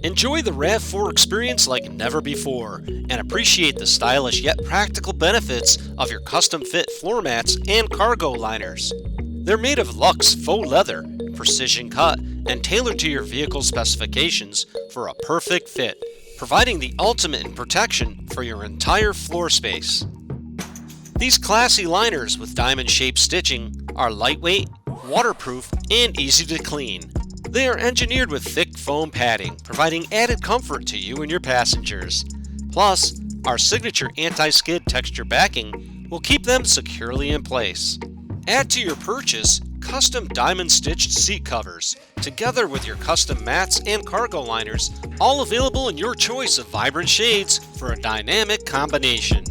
Enjoy the Rav4 experience like never before and appreciate the stylish yet practical benefits of your custom fit floor mats and cargo liners. They're made of luxe faux leather, precision cut, and tailored to your vehicle's specifications for a perfect fit, providing the ultimate in protection for your entire floor space. These classy liners with diamond-shaped stitching are lightweight, waterproof, and easy to clean. They are engineered with thick foam padding, providing added comfort to you and your passengers. Plus, our signature anti-skid texture backing will keep them securely in place. Add to your purchase custom diamond-stitched seat covers, together with your custom mats and cargo liners, all available in your choice of vibrant shades for a dynamic combination.